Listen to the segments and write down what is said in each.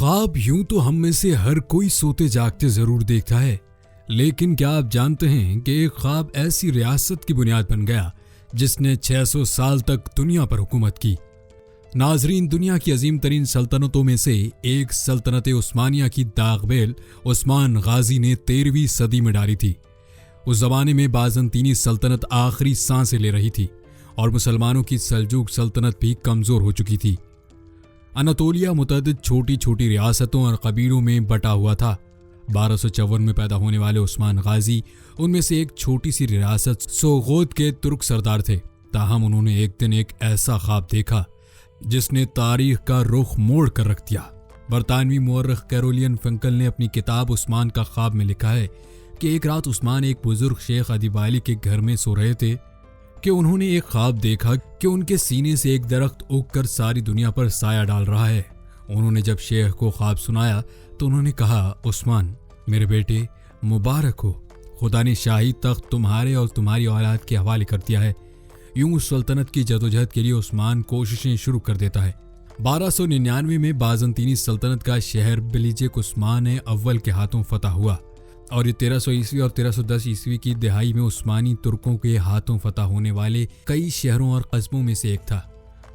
ख्वाब यूं तो हम में से हर कोई सोते जागते जरूर देखता है, लेकिन क्या आप जानते हैं कि एक ख्वाब ऐसी रियासत की बुनियाद बन गया जिसने 600 साल तक दुनिया पर हुकूमत की। नाजरीन, दुनिया की अजीम तरीन सल्तनतों में से एक सल्तनत उस्मानिया की दागबेल उस्मान गाजी ने 13वीं सदी में डाली थी। उस जमाने में बाज़ंतीनी सल्तनत आखिरी सांसें ले रही थी और मुसलमानों की सल्जूक सल्तनत भी कमजोर हो चुकी थी। अनातोलिया मुतअद्दिद छोटी छोटी रियासतों और कबीलों में बटा हुआ था। 1254 में पैदा होने वाले उस्मान गाजी उनमें से एक छोटी सी रियासत सोगोद के तुर्क सरदार थे। ताहम उन्होंने एक दिन एक ऐसा ख्वाब देखा जिसने तारीख का रुख मोड़ कर रख दिया। बरतानवी मुअर्रिख कैरोलियन फंकल ने अपनी किताब उस्मान का ख्वाब में लिखा है कि एक रात उस्मान एक बुजुर्ग शेख अदीबाली के घर में सो रहे थे कि उन्होंने एक ख्वाब देखा कि उनके सीने से एक दरख्त उगकर सारी दुनिया पर साया डाल रहा है। उन्होंने जब शेख को ख्वाब सुनाया तो उन्होंने कहा, उस्मान मेरे बेटे मुबारक हो, खुदा ने शाही तख्त तुम्हारे और तुम्हारी औलाद के हवाले कर दिया है। यूं उस सल्तनत की जदोजहद के लिए उस्मान कोशिशें शुरू कर देता है। 1299 में बाज़ंतीनी सल्तनत का शहर बिलिजिक उस्मान अव्वल के हाथों फतह हुआ और ये 1300 ईस्वी और 1310 ईस्वी की दिहाई में उस्मानी तुर्कों के हाथों फतह होने वाले कई शहरों और कस्बों में से एक था।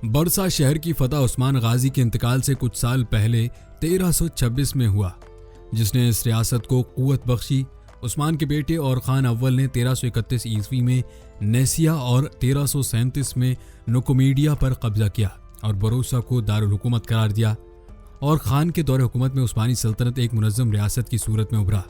बरसा शहर की फतह उस्मान गाजी के इंतकाल से कुछ साल पहले 1326 में हुआ, जिसने इस रियासत को कुव्वत बख्शी। उस्मान के बेटे और खान अव्वल ने 1331 ईस्वी में नेसिया और 1337 में नुकोमीडिया पर कब्जा किया और बरोसा को दारुल हुकूमत करार दिया। और खान के दौरे हुकूमत में उस्मानी सल्तनत एक मुनज़्ज़म रियासत की सूरत में उभरा,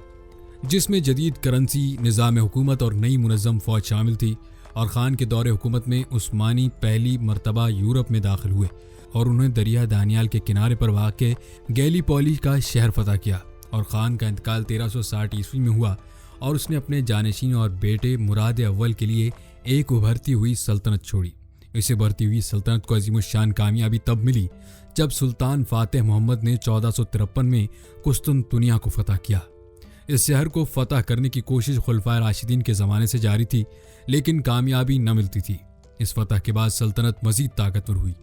जिसमें जदीद करेंसी, निज़ाम हुकूमत और नई मुनज़्ज़म फ़ौज शामिल थी। और खान के दौरे हुकूमत में उस्मानी पहली मरतबा यूरोप में दाखिल हुए और उन्होंने दरिया दानियाल के किनारे पर वाक़ गैलीपोली का शहर फतह किया। और खान का इंतकाल 1360 ईस्वी में हुआ और उसने अपने जानशीन और बेटे मुराद अव्वल के लिए एक उभरती हुई सल्तनत छोड़ी। इसे उभरती हुई सल्तनत को अज़ीमुश्शान कामयाबी तब मिली जब सुल्तान फातिह मोहम्मद ने 1453 में कुस्तुनतुनिया को फतह किया। इस शहर को फतह करने की कोशिश खुलफाए राशिदीन के ज़माने से जारी थी, लेकिन कामयाबी न मिलती थी। इस फतह के बाद सल्तनत मज़ीद ताकतवर हुई।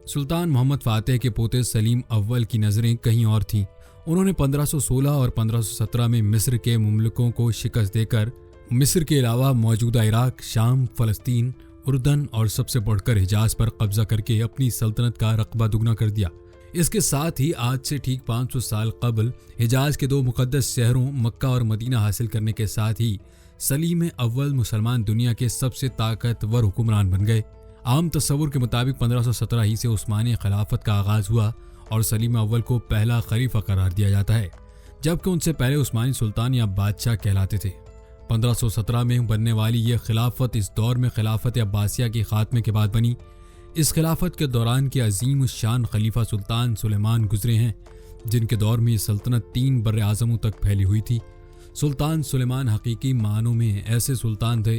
सुल्तान मोहम्मद फातिह के पोते सलीम अव्वल की नज़रें कहीं और थीं। उन्होंने 1516 और 1517 में मिस्र के मुमलकों को शिकस्त देकर मिस्र के अलावा मौजूदा इराक, शाम, फ़लस्तीन, उर्दन और सबसे बढ़कर हिजाज पर कब्जा करके अपनी सल्तनत का रकबा दुगना कर दिया। इसके साथ ही आज से ठीक 500 साल कबल हिजाज के दो मुकद्दस शहरों मक्का और मदीना हासिल करने के साथ ही सलीम अव्वल मुसलमान दुनिया के सबसे ताकतवर हुक्मरान बन गए। आम तस्वुर के मुताबिक 1517 ही से उस्मानी खिलाफत का आगाज़ हुआ और सलीम अव्वल को पहला खलीफा करार दिया जाता है, जबकि उनसे पहले उस्मानी सुल्तान या बादशाह कहलाते थे। 1517 में बनने वाली यह खिलाफत इस दौर में खिलाफत अब्बासिया के खात्मे के बाद बनी। इस खिलाफत के दौरान के अजीम शान खलीफा सुल्तान सुलेमान गुजरे हैं, जिनके दौर में ये सल्तनत 3 बर्र आज़मों तक फैली हुई थी। सुल्तान सुलेमान हकीकी मानों में ऐसे सुल्तान थे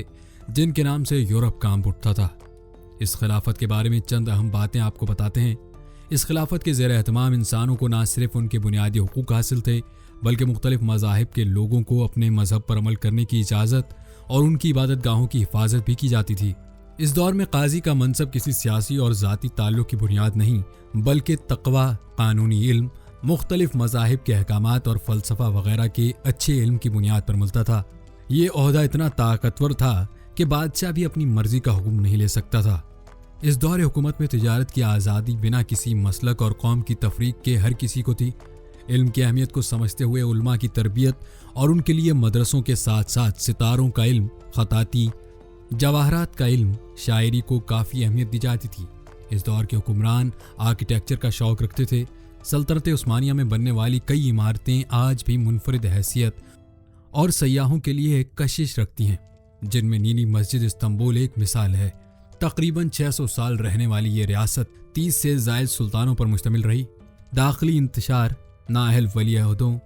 जिनके नाम से यूरोप कांप उठता था। इस खिलाफत के बारे में चंद अहम बातें आपको बताते हैं। इस खिलाफत के ज़ेर एहतमाम इंसानों को न सिर्फ उनके बुनियादी हुकूक हासिल थे, बल्कि मुख्तलिफ मज़ाहिब के लोगों को अपने मज़हब पर अमल करने की इजाज़त और उनकी इबादत गाहों की हिफाजत भी की जाती थी। इस दौर में काजी का मनसब किसी सियासी और ज़ाती ताल्लुक़ की बुनियाद नहीं, बल्कि तक़वा, कानूनी इल्म, मुख्तलिफ मज़ाहिब के अहकामात और फ़लसफ़ा वगैरह के अच्छे इल्म की बुनियाद पर मिलता था। ये ओहदा इतना ताकतवर था कि बादशाह भी अपनी मर्ज़ी का हुक्म नहीं ले सकता था। इस दौर हुकूमत में तिजारत की आज़ादी बिना किसी मसलक और कौम की तफरीक के हर किसी को थी। इल्म की अहमियत को समझते हुए उलमा की तरबियत और उनके लिए मदरसों के साथ साथ सितारों का इल्म, ख़ताती, जवाहरात का इल्म, शायरी को काफ़ी अहमियत दी जाती थी। इस दौर के हुक्मरान आर्किटेक्चर का शौक़ रखते थे। सल्तनत उस्मानिया में बनने वाली कई इमारतें आज भी मुनफरिद हैसियत और सयाहों के लिए एक कशिश रखती हैं, जिनमें नीली मस्जिद इस्तांबुल एक मिसाल है। तकरीबन 600 साल रहने वाली ये रियासत 30 से ज़ायद सुल्तानों पर मुश्तमिल रही। दाखिली इंतशार, नाअहल वली अहदों,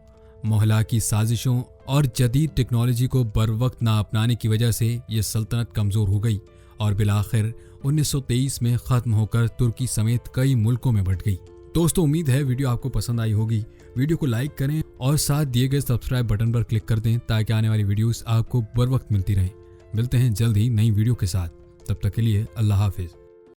मोहल्ला की साजिशों और जदीद टेक्नोलॉजी को बर वक्त ना अपनाने की वजह से ये सल्तनत कमज़ोर हो गई और बिलाखिर 1923 में ख़त्म होकर तुर्की समेत कई मुल्कों में बंट गई। दोस्तों, उम्मीद है वीडियो आपको पसंद आई होगी। वीडियो को लाइक करें और साथ दिए गए सब्सक्राइब बटन पर क्लिक कर दें ताकि आने वाली वीडियोस आपको बर वक्त मिलती रहें। मिलते हैं जल्द ही नई वीडियो के साथ। तब तक के लिए अल्लाह हाफिज़।